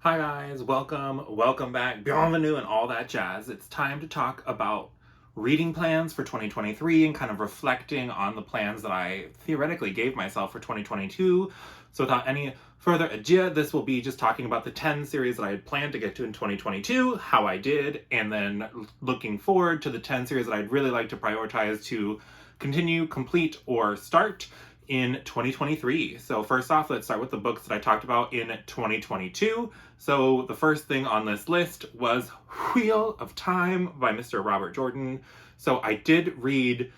Hi guys, welcome back, bienvenue and all that jazz. It's time to talk about reading plans for 2023 and kind of reflecting on the plans that I theoretically gave myself for 2022. So without any further ado, this will be just talking about the 10 series that I had planned to get to in 2022, how I did, and then looking forward to the 10 series that I'd really like to prioritize to continue, complete, or start in 2023. So first off, let's start with the books that I talked about in 2022. So the first thing on this list was Wheel of Time by Mr. Robert Jordan. So I did read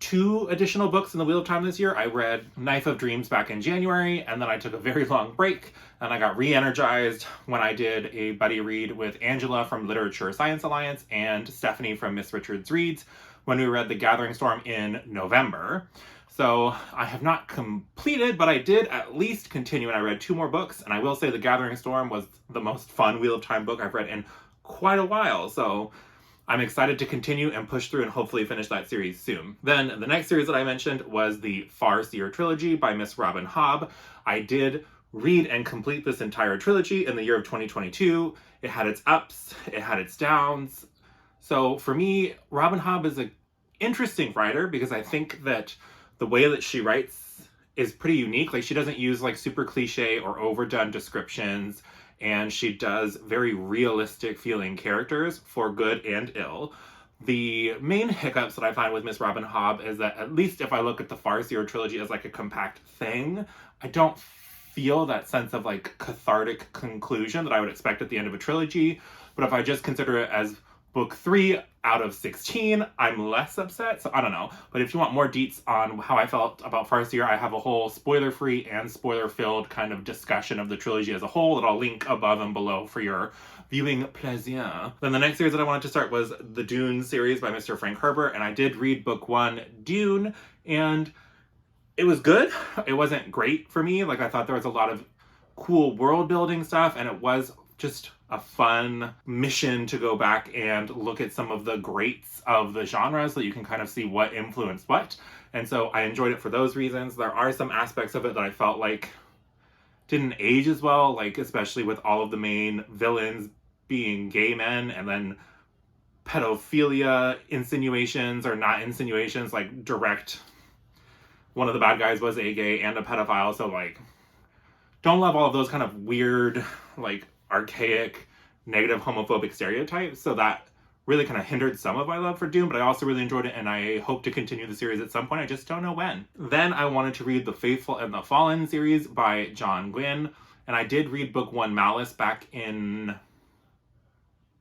2 additional books in the Wheel of Time this year. I read Knife of Dreams back in January, and then I took a very long break, and I got re-energized when I did a buddy read with Angela from Literature Science Alliance and Stephanie from Miss Richards Reads when we read The Gathering Storm in November. So I have not completed, but I did at least continue, and I read 2 more books, and I will say The Gathering Storm was the most fun Wheel of Time book I've read in quite a while, so I'm excited to continue and push through and hopefully finish that series soon. Then the next series that I mentioned was the Farseer Trilogy by Miss Robin Hobb. I did read and complete this entire trilogy in the year of 2022. It had its ups, it had its downs. So for me, Robin Hobb is an interesting writer because I think that the way that she writes is pretty unique. Like, she doesn't use like super cliche or overdone descriptions, and she does very realistic feeling characters for good and ill. The main hiccups that I find with Miss Robin Hobb is that, at least if I look at the Farseer trilogy as like a compact thing, I don't feel that sense of like cathartic conclusion that I would expect at the end of a trilogy. But if I just consider it as book 3 out of 16, I'm less upset, so I don't know. But if you want more deets on how I felt about Farseer, I have a whole spoiler-free and spoiler-filled kind of discussion of the trilogy as a whole that I'll link above and below for your viewing plaisir. Then the next series that I wanted to start was the Dune series by Mr. Frank Herbert, and I did read book 1, Dune, and it was good. It wasn't great for me. Like, I thought there was a lot of cool world building stuff, and it was just a fun mission to go back and look at some of the greats of the genre so that you can kind of see what influenced what. And so I enjoyed it for those reasons. There are some aspects of it that I felt like didn't age as well, like especially with all of the main villains being gay men, and then pedophilia insinuations or not insinuations, like direct, one of the bad guys was a gay and a pedophile. So like, don't love all of those kind of weird, like archaic, negative homophobic stereotypes. So that really kind of hindered some of my love for Dune, but I also really enjoyed it, and I hope to continue the series at some point. I just don't know when. Then I wanted to read The Faithful and the Fallen series by John Gwynne, and I did read book 1, Malice, back in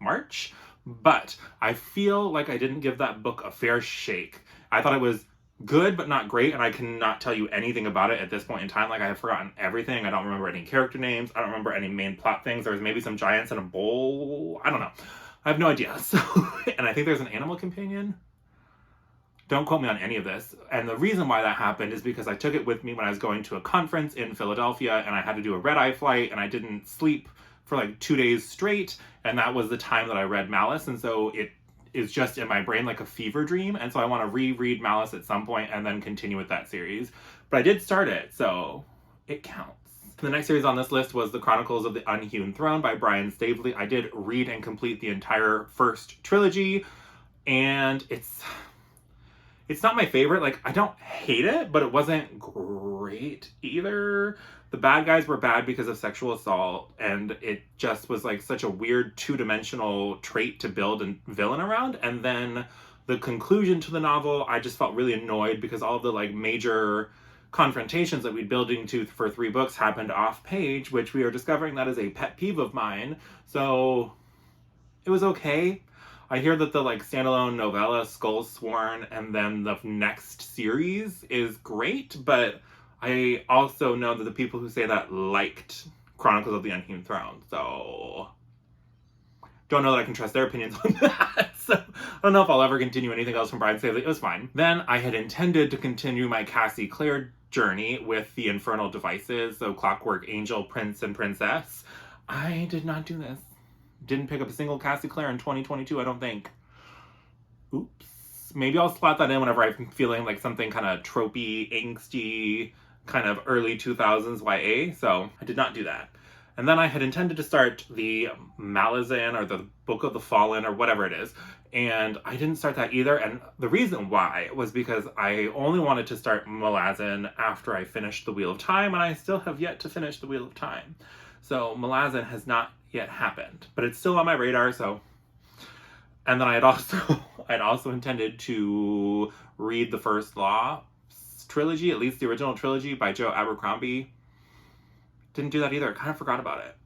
March, but I feel like I didn't give that book a fair shake. I thought it was good but not great, and I cannot tell you anything about it at this point in time. Like, I have forgotten everything. I don't remember any character names. I don't remember any main plot things. There was maybe some giants in a bowl. I don't know. I have no idea. So, and I think there's an animal companion. Don't quote me on any of this. And the reason why that happened is because I took it with me when I was going to a conference in Philadelphia, and I had to do a red-eye flight, and I didn't sleep for like 2 days straight, and that was the time that I read Malice, and so it is just in my brain like a fever dream, and so I want to reread Malice at some point and then continue with that series. But I did start it, so it counts. The next series on this list was The Chronicles of the Unhewn Throne by Brian Staveley. I did read and complete the entire first trilogy, and it's not my favorite. Like, I don't hate it, but it wasn't great either. The bad guys were bad because of sexual assault, and it just was like such a weird 2-dimensional trait to build a villain around. And then the conclusion to the novel, I just felt really annoyed because all of the like major confrontations that we'd building to for 3 books happened off page, which we are discovering that is a pet peeve of mine. So it was okay. I hear that the like standalone novella Bloodsworn and then the next series is great, but I also know that the people who say that liked Chronicles of the Unhewn Throne, so don't know that I can trust their opinions on that. So I don't know if I'll ever continue anything else from Brian Staveley. It was fine. Then I had intended to continue my Clare journey with the Infernal devices, so Clockwork Angel, Prince, and Princess. I did not do this. Didn't pick up a single Clare in 2022, I don't think. Oops. Maybe I'll slot that in whenever I'm feeling like something kind of tropey, angsty, kind of early 2000s YA, so I did not do that. And then I had intended to start the Malazan or the Book of the Fallen or whatever it is. And I didn't start that either. And the reason why was because I only wanted to start Malazan after I finished the Wheel of Time, and I still have yet to finish the Wheel of Time. So Malazan has not yet happened, but it's still on my radar. So, and then I'd also intended to read the First Law trilogy, at least the original trilogy by Joe Abercrombie. Didn't do that either. Kind of forgot about it.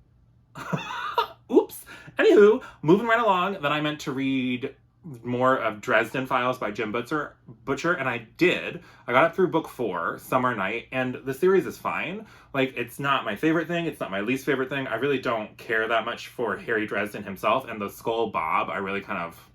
Oops. Anywho, moving right along, then I meant to read more of Dresden Files by Jim Butcher, and I did. I got it through book 4, Summer Night, and the series is fine. Like, it's not my favorite thing. It's not my least favorite thing. I really don't care that much for Harry Dresden himself, and the Skull Bob, I really kind of,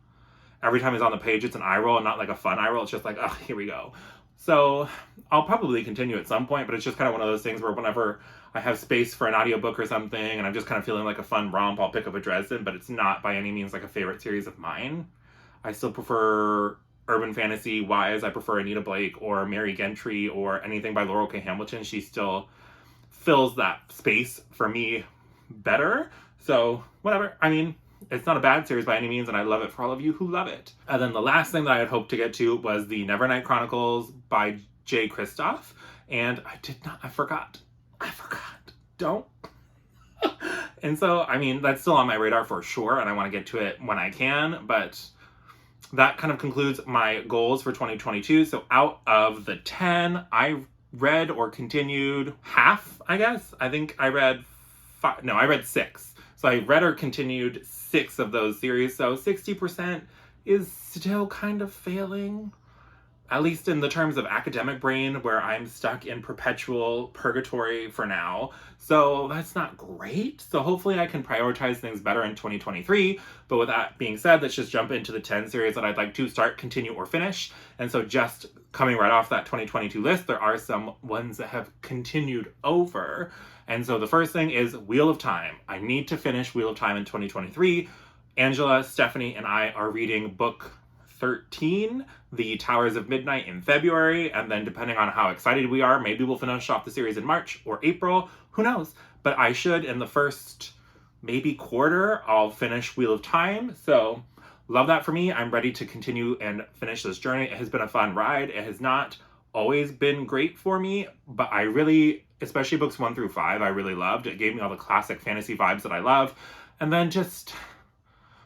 every time he's on the page, it's an eye roll, and not like a fun eye roll. It's just like, oh, here we go. So I'll probably continue at some point, but it's just kind of one of those things where whenever I have space for an audiobook or something and I'm just kind of feeling like a fun romp, I'll pick up a Dresden, but it's not by any means like a favorite series of mine. I still prefer urban fantasy wise. I prefer Anita Blake or Mary Gentry or anything by Laurel K. Hamilton. She still fills that space for me better. So whatever. I mean, it's not a bad series by any means, and I love it for all of you who love it. And then the last thing that I had hoped to get to was the Nevernight Chronicles by J. Kristoff, and I forgot. Don't. And so, I mean, that's still on my radar for sure, and I want to get to it when I can, but that kind of concludes my goals for 2022. So out of the 10, I read or continued half, I guess. I think I read 5. No, I read 6. So I read or continued 6 of those series. So 60% is still kind of failing, at least in the terms of academic brain, where I'm stuck in perpetual purgatory for now. So that's not great. So hopefully I can prioritize things better in 2023. But with that being said, let's just jump into the 10 series that I'd like to start, continue, or finish. And so just coming right off that 2022 list, there are some ones that have continued over. And so the first thing is Wheel of Time. I need to finish Wheel of Time in 2023. Angela, Stephanie, and I are reading book 13, The Towers of Midnight, in February, and then depending on how excited we are, maybe we'll finish off the series in March or April, who knows, but I should, in the first maybe quarter, I'll finish Wheel of Time, so love that for me. I'm ready to continue and finish this journey. It has been a fun ride. It has not always been great for me, but I really, especially books 1 through 5, I really loved. It gave me all the classic fantasy vibes that I love, and then just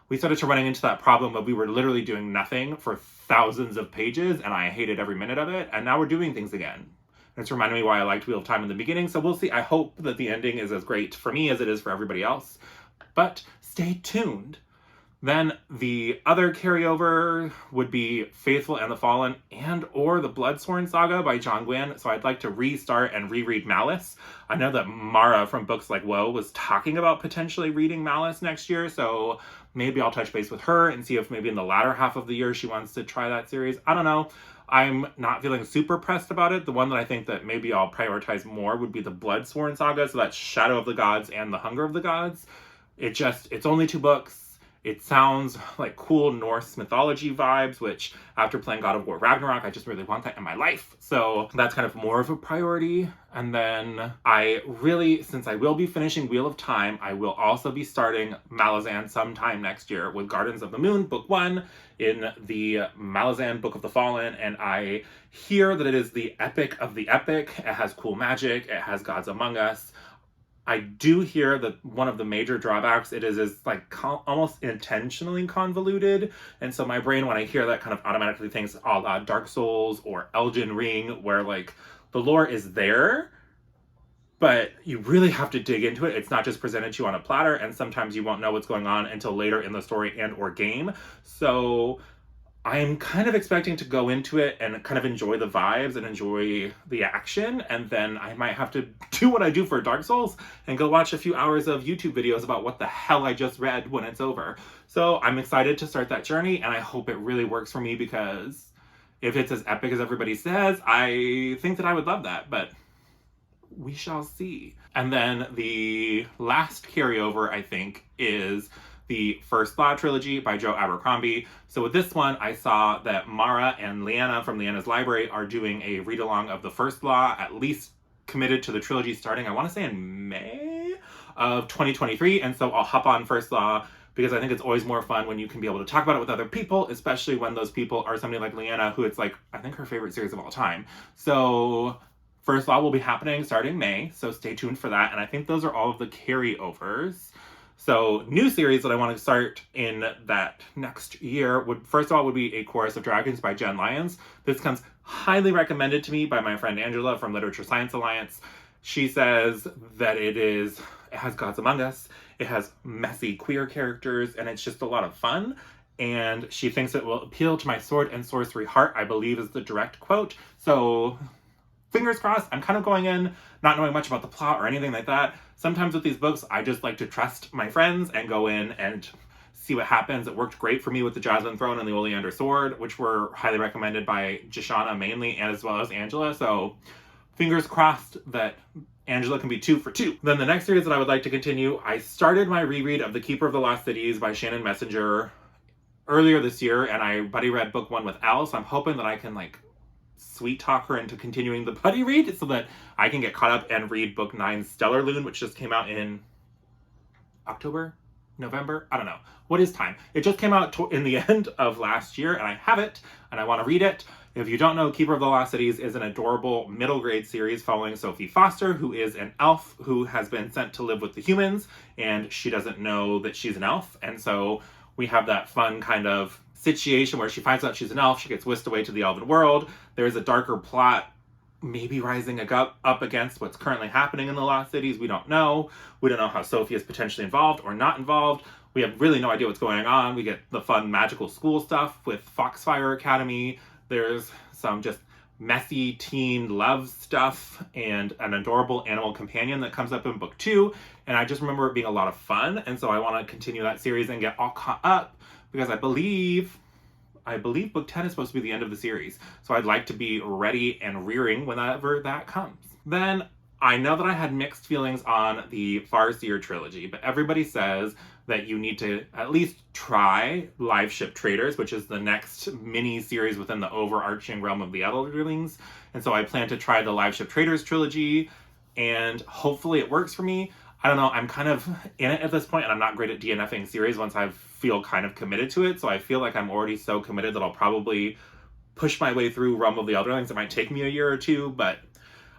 we started to running into that problem of we were literally doing nothing for thousands of pages, and I hated every minute of it, and now we're doing things again. And it's reminded me why I liked Wheel of Time in the beginning, so we'll see. I hope that the ending is as great for me as it is for everybody else, but stay tuned. Then the other carryover would be Faithful and the Fallen and or the Bloodsworn Saga by John Gwynne. So I'd like to restart and reread Malice. I know that Mara from Books Like Woe was talking about potentially reading Malice next year, so maybe I'll touch base with her and see if maybe in the latter half of the year she wants to try that series. I don't know. I'm not feeling super pressed about it. The one that I think that maybe I'll prioritize more would be the Bloodsworn Saga. So that's Shadow of the Gods and The Hunger of the Gods. It's only 2 books. It sounds like cool Norse mythology vibes, which after playing God of War Ragnarok, I just really want that in my life. So that's kind of more of a priority. And then I really, since I will be finishing Wheel of Time, I will also be starting Malazan sometime next year with Gardens of the Moon, book 1, in the Malazan Book of the Fallen. And I hear that it is the epic of the epic. It has cool magic. It has gods among us. I do hear that one of the major drawbacks it is like almost intentionally convoluted, and so my brain, when I hear that, kind of automatically thinks a la Dark Souls or Elden Ring, where like the lore is there, but you really have to dig into it. It's not just presented to you on a platter, and sometimes you won't know what's going on until later in the story and or game. So I'm kind of expecting to go into it and kind of enjoy the vibes and enjoy the action, and then I might have to do what I do for Dark Souls and go watch a few hours of YouTube videos about what the hell I just read when it's over. So I'm excited to start that journey, and I hope it really works for me, because if it's as epic as everybody says, I think that I would love that, but we shall see. And then the last carryover, I think, is the First Law Trilogy by Joe Abercrombie. So with this one, I saw that Mara and Leanna from Leanna's Library are doing a read-along of the First Law, at least committed to the trilogy starting, I want to say in May of 2023. And so I'll hop on First Law because I think it's always more fun when you can be able to talk about it with other people, especially when those people are somebody like Leanna, who it's like, I think her favorite series of all time. So First Law will be happening starting May, so stay tuned for that. And I think those are all of the carryovers. So new series that I want to start in that next year would, first of all, would be A Chorus of Dragons by Jen Lyons. This comes highly recommended to me by my friend Angela from Literature Science Alliance. She says that it has Gods Among Us, it has messy queer characters, and it's just a lot of fun. And she thinks it will appeal to my sword and sorcery heart, I believe is the direct quote. So fingers crossed. I'm kind of going in not knowing much about the plot or anything like that. Sometimes with these books, I just like to trust my friends and go in and see what happens. It worked great for me with the Jasmine Throne and the Oleander Sword, which were highly recommended by Jashana mainly, and as well as Angela. So fingers crossed that Angela can be 2 for 2. Then the next series that I would like to continue, I started my reread of The Keeper of the Lost Cities by Shannon Messenger earlier this year, and I buddy read book 1 with Elle, so I'm hoping that I can like sweet talk her into continuing the buddy read so that I can get caught up and read book 9, Stellar Loon, which just came out in October? November? I don't know. What is time? It just came out in the end of last year, and I have it, and I want to read it. If you don't know, Keeper of the Lost Cities is an adorable middle grade series following Sophie Foster, who is an elf who has been sent to live with the humans, and she doesn't know that she's an elf. And so we have that fun kind of situation where she finds out she's an elf, she gets whisked away to the elven world. There's a darker plot maybe rising up against what's currently happening in the Lost Cities. We don't know. We don't know how Sophie is potentially involved or not involved. We have really no idea what's going on. We get the fun magical school stuff with Foxfire Academy. There's some just messy teen love stuff and an adorable animal companion that comes up in book 2. And I just remember it being a lot of fun. And so I want to continue that series and get all caught up because I believe book 10 is supposed to be the end of the series. So I'd like to be ready and rearing whenever that comes. Then I know that I had mixed feelings on the Farseer trilogy, but everybody says that you need to at least try Liveship Traders, which is the next mini series within the overarching realm of the Elderlings. And so I plan to try the Liveship Traders trilogy, and hopefully it works for me. I don't know, I'm kind of in it at this point, and I'm not great at DNFing series once I feel kind of committed to it, so I feel like I'm already so committed that I'll probably push my way through Realm of the Elderlings. It might take me a year or two, but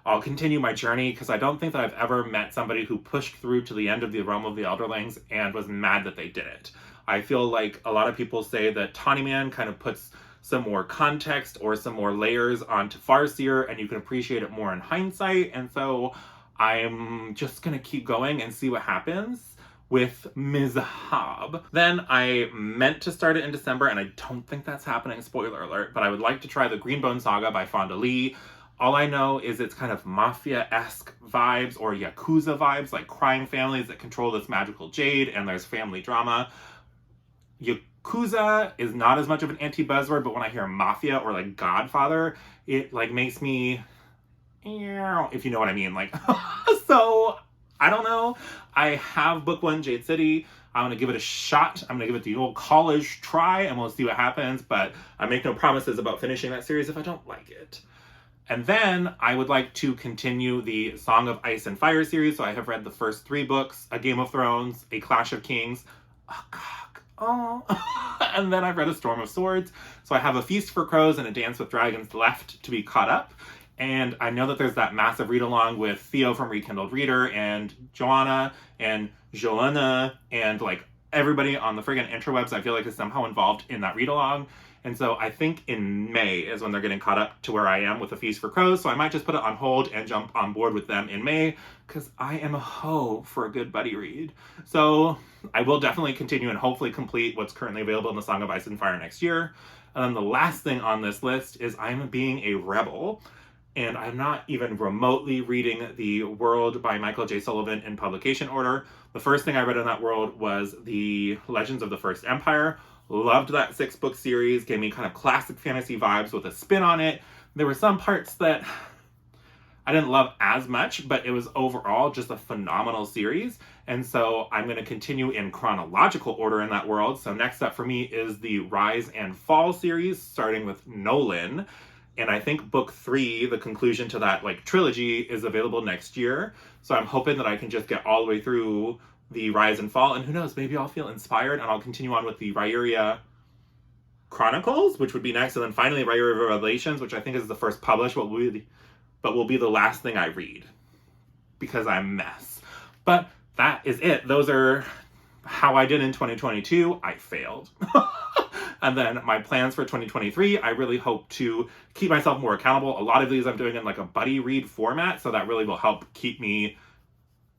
I'll continue my journey because I don't think that I've ever met somebody who pushed through to the end of the Realm of the Elderlings and was mad that they did it. I feel like a lot of people say that Tawny Man kind of puts some more context or some more layers onto Farseer, and you can appreciate it more in hindsight, and so I'm just gonna keep going and see what happens with Ms. Hobb. Then I meant to start it in December, and I don't think that's happening, spoiler alert, but I would like to try the Greenbone Saga by Fonda Lee. All I know is it's kind of mafia-esque vibes or Yakuza vibes, like crime families that control this magical jade, and there's family drama. Yakuza is not as much of an anti-buzzword, but when I hear mafia or like Godfather, it like makes me, if you know what I mean, like, so I don't know. I have book 1, Jade City. I'm gonna give it a shot. I'm gonna give it the old college try, and we'll see what happens, but I make no promises about finishing that series if I don't like it. And then I would like to continue the Song of Ice and Fire series. So I have read the first 3 books, A Game of Thrones, A Clash of Kings, and then I've read A Storm of Swords. So I have A Feast for Crows and A Dance with Dragons left to be caught up. And I know that there's that massive read-along with Theo from Rekindled Reader and Joanna and and like everybody on the friggin' interwebs I feel like is somehow involved in that read-along. And so I think in May is when they're getting caught up to where I am with A Feast for Crows. So I might just put it on hold and jump on board with them in May because I am a hoe for a good buddy read. So I will definitely continue and hopefully complete what's currently available in the Song of Ice and Fire next year. And then the last thing on this list is I'm being a rebel. And I'm not even remotely reading The World by Michael J. Sullivan in publication order. The first thing I read in that world was The Legends of the First Empire. Loved that 6-book series, gave me kind of classic fantasy vibes with a spin on it. There were some parts that I didn't love as much, but it was overall just a phenomenal series. And so I'm going to continue in chronological order in that world. So next up for me is the Rise and Fall series, starting with Nolan. And I think book 3, the conclusion to that like trilogy, is available next year. So I'm hoping that I can just get all the way through the Rise and Fall, and who knows, maybe I'll feel inspired and I'll continue on with the Rhyuria Chronicles, which would be next, and then finally Rhyuria Revelations, which I think is the first published, but will be the last thing I read because I'm a mess. But that is it. Those are how I did in 2022. I failed. And then my plans for 2023, I really hope to keep myself more accountable. A lot of these I'm doing in like a buddy read format, so that really will help keep me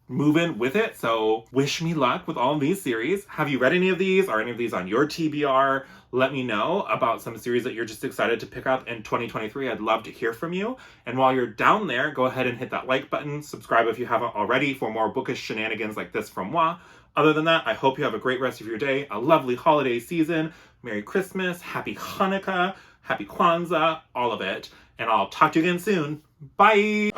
moving with it. So wish me luck with all of these series. Have you read any of these? Are any of these on your TBR? Let me know about some series that you're just excited to pick up in 2023. I'd love to hear from you. And while you're down there, go ahead and hit that like button. Subscribe if you haven't already for more bookish shenanigans like this from moi. Other than that, I hope you have a great rest of your day, a lovely holiday season, Merry Christmas, Happy Hanukkah, Happy Kwanzaa, all of it. And I'll talk to you again soon. Bye!